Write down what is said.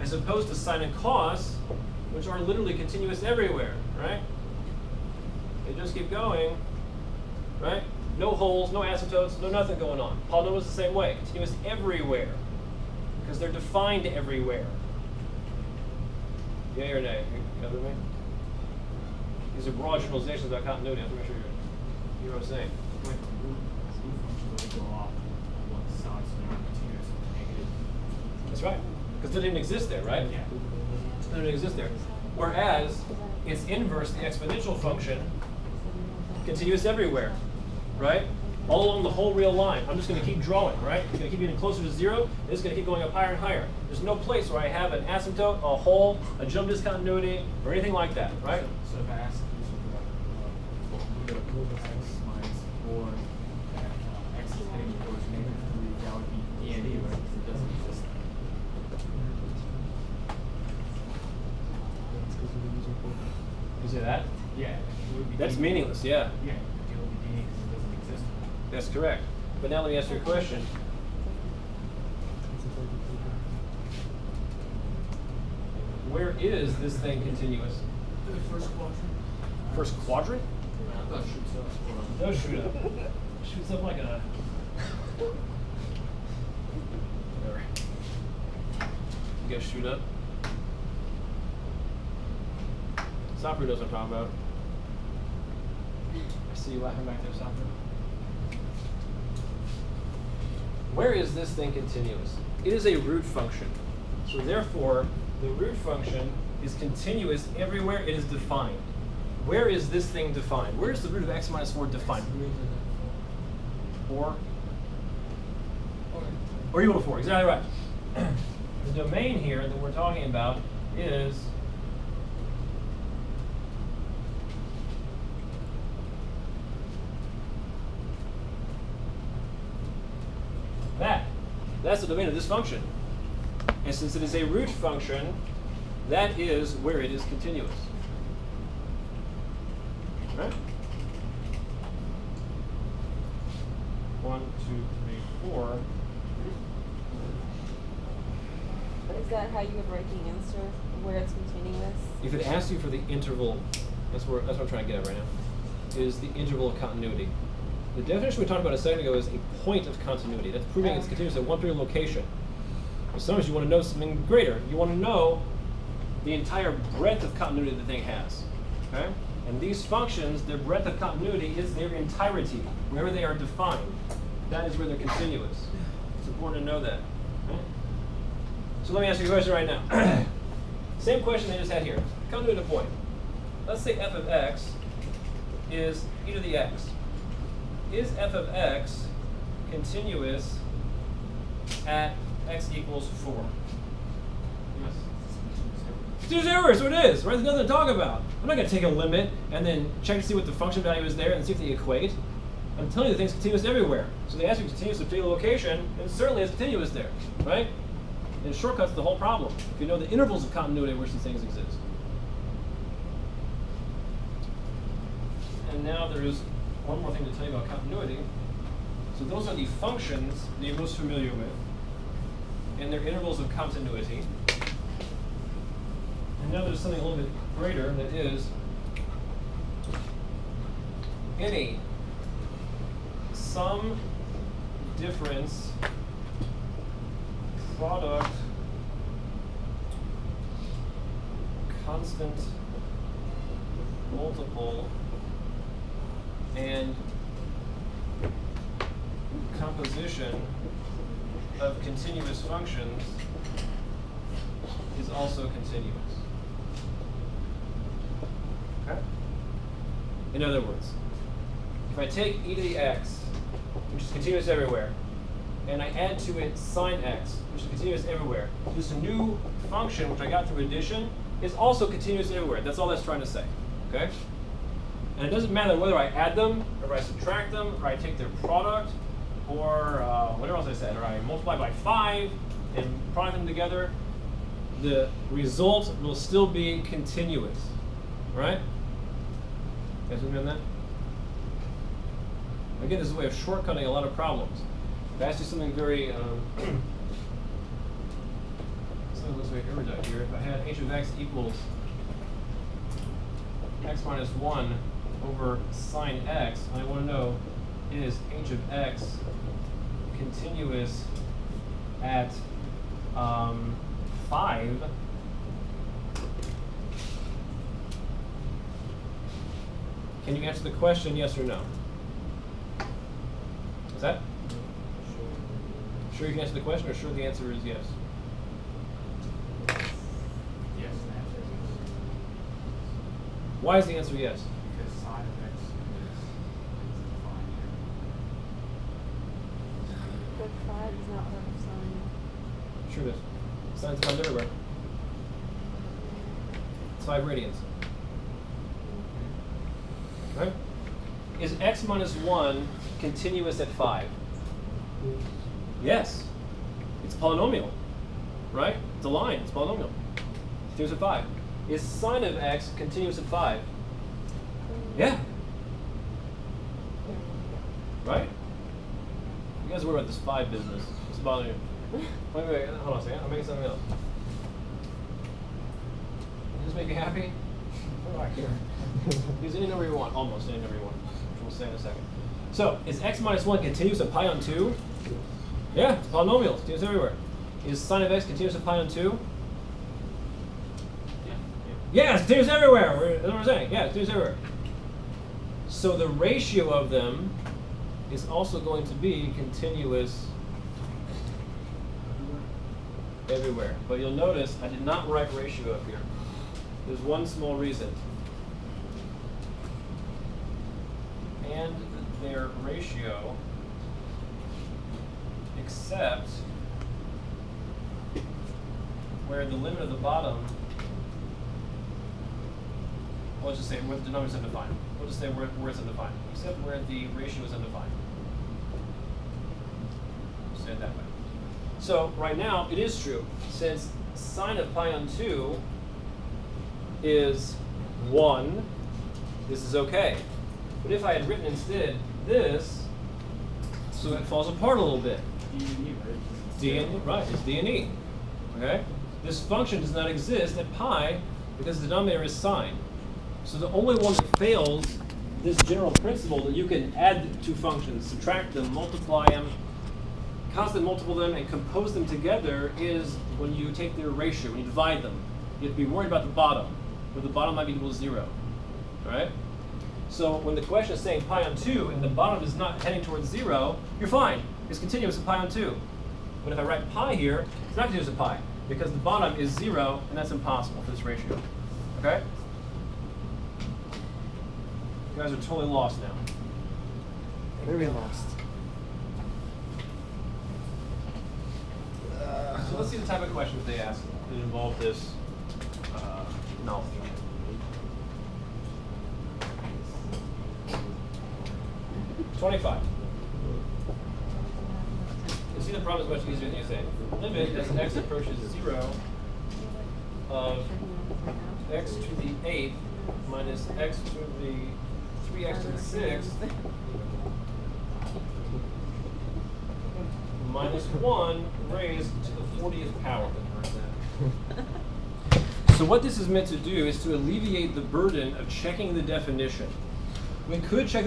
as opposed to sine and cos, which are literally continuous everywhere, right? They just keep going, right? No holes, no asymptotes, no nothing going on. Polynomials the same way, continuous everywhere, because they're defined everywhere. Yay or nay? You know what I mean? These are broad generalizations about continuity. I have to make sure you know what I'm saying. Like root functions will go off on one side, so they're not continuous and negative. That's right, because they didn't exist there, right? Yeah. They didn't exist there. Whereas its inverse, the exponential function, continuous everywhere, right? All along the whole real line. I'm just going to keep drawing, right? It's going to keep getting closer to 0, and it's going to keep going up higher and higher. There's no place where I have an asymptote, a hole, a jump discontinuity, or anything like that, right? So if I ask you something like root of x minus 4, that x is heading towards -3, that would be d&d, right? Because it doesn't exist. You see that? Yeah. It would be That's d. meaningless, yeah. Yeah, it would be d because it doesn't exist. That's correct. But now let me ask you a question. Where is this thing continuous? The first quadrant. First quadrant? That shoots up. It does shoot up. Shoots up like a... Whatever. You guys shoot up? Sopper knows what I'm talking about. I see you laughing back there, Sopper. Where is this thing continuous? It is a root function. So therefore, the root function is continuous everywhere it is defined. Where is this thing defined? Where is the root of x minus 4 defined? 4? Or equal to 4, exactly right. The domain here that we're talking about is that. That's the domain of this function. And since it is a root function, that is where it is continuous. Right? 1, 2, 3, 4. Is that how you would write the answer, where it's continuous? If it asks you for the interval, that's what I'm trying to get at right now, is the interval of continuity. The definition we talked about a second ago is a point of continuity. That's proving it's continuous at one particular location. But sometimes you want to know something greater. You want to know the entire breadth of continuity the thing has. Okay? And these functions, their breadth of continuity is their entirety. Wherever they are defined, that is where they're continuous. It's important to know that. Okay? So let me ask you a question right now. Same question they just had here. Continuity of a point. Let's say f of x is e to the x. Is f of x continuous at x equals 4? Yes. Continuous everywhere, so it is, right? There's nothing to talk about. I'm not going to take a limit and then check to see what the function value is there and see if they equate. I'm telling you the thing's continuous everywhere. So they ask you continuous at a particular location, and certainly it's continuous there, right? And it shortcuts the whole problem if you know the intervals of continuity at which these things exist. And now there is one more thing to tell you about continuity. So those are the functions that you're most familiar with, and their intervals of continuity. And now there's something a little bit greater that is any sum difference product constant multiple and composition of continuous functions is also continuous. Okay? In other words, if I take e to the x, which is continuous everywhere, and I add to it sine x, which is continuous everywhere, this new function, which I got through addition, is also continuous everywhere. That's all that's trying to say. Okay? And it doesn't matter whether I add them, or I subtract them, or I take their product, or whatever else I said, or I multiply by 5 and product them together, the result will still be continuous. Right? You guys with me on that? Again, this is a way of shortcutting a lot of problems. If I ask you something very, something looks very erudite. if I had h of x equals x minus 1 over sine x, and I want to know, is h of x continuous at 5? Can you answer the question, yes or no? Is that? Sure you can answer the question, or sure the answer is yes? Yes. Why is the answer yes? Because sine of x is defined here. But 5 is not part of sine. Sure it is. Sine's found everywhere. It's 5 radians. Right? Is x minus 1 continuous at 5? Yes. It's a polynomial, right? It's a line. It's a polynomial. Continuous at 5. Is sine of x continuous at 5? Yeah. Right? You guys are worried about this 5 business. It's bothering you. Wait, hold on a second. I'm making something else. Does this make you happy? What do I care? Use any number you want, almost any number you want, which we'll say in a second. So, is x minus 1 continuous at pi on 2? Yeah, it's a polynomial. It's continuous everywhere. Is sine of x continuous at pi on 2? Yeah, it's continuous everywhere. That's what we're saying. Yeah, it's continuous everywhere. So the ratio of them is also going to be continuous everywhere. But you'll notice I did not write ratio up here. There's one small reason. And their ratio, except where the limit of the bottom, well, let's just say where the denominator is undefined. We'll just say where it's undefined, except where the ratio is undefined. Say it that way. So right now, it is true. Since sine of pi on 2 is 1, this is okay. But if I had written instead this, so it falls apart a little bit. D and E, right, it's D and E. Okay? This function does not exist at pi because the denominator is sine. So the only one that fails this general principle that you can add two functions, subtract them, multiply them, constant multiple them, and compose them together is when you take their ratio, when you divide them. You have to be worried about the bottom, where the bottom might be equal to 0. All right? So when the question is saying pi on 2 and the bottom is not heading towards 0, you're fine. It's continuous at pi on 2. But if I write pi here, it's not continuous at pi because the bottom is 0, and that's impossible for this ratio. Okay? You guys are totally lost now. Very lost. So let's see the type of questions they ask that involve this knowledge. $25. You see the problem is much easier than you think. Limit as x approaches 0 of x to the 8th minus x to the 3x to the 6th minus 1 raised to the 40th power. So what this is meant to do is to alleviate the burden of checking the definition. We could check